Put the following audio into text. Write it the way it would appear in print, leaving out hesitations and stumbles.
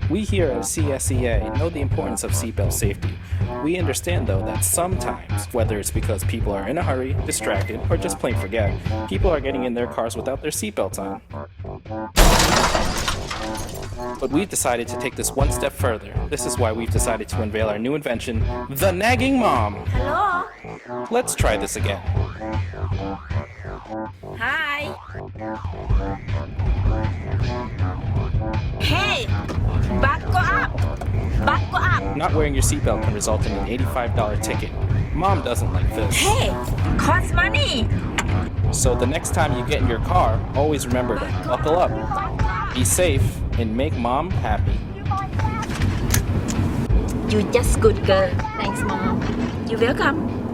We here at CSEA know the importance of seatbelt safety. We understand though that sometimes, whether it's because people are in a hurry, distracted, or just plain forget, people are getting in their cars without their seatbelts on. But we've decided to take this one step further. This is why we've decided to unveil our new invention, the Nagging Mom. Hello? Let's try this again. Hi. Hey, buckle up. Buckle up. Not wearing your seatbelt can result in an $85 ticket. Mom doesn't like this. Hey, cost money. So the next time you get in your car, always remember to buckle up, be safe, and make Mom happy. You just good girl. Thanks, Mom. You're welcome.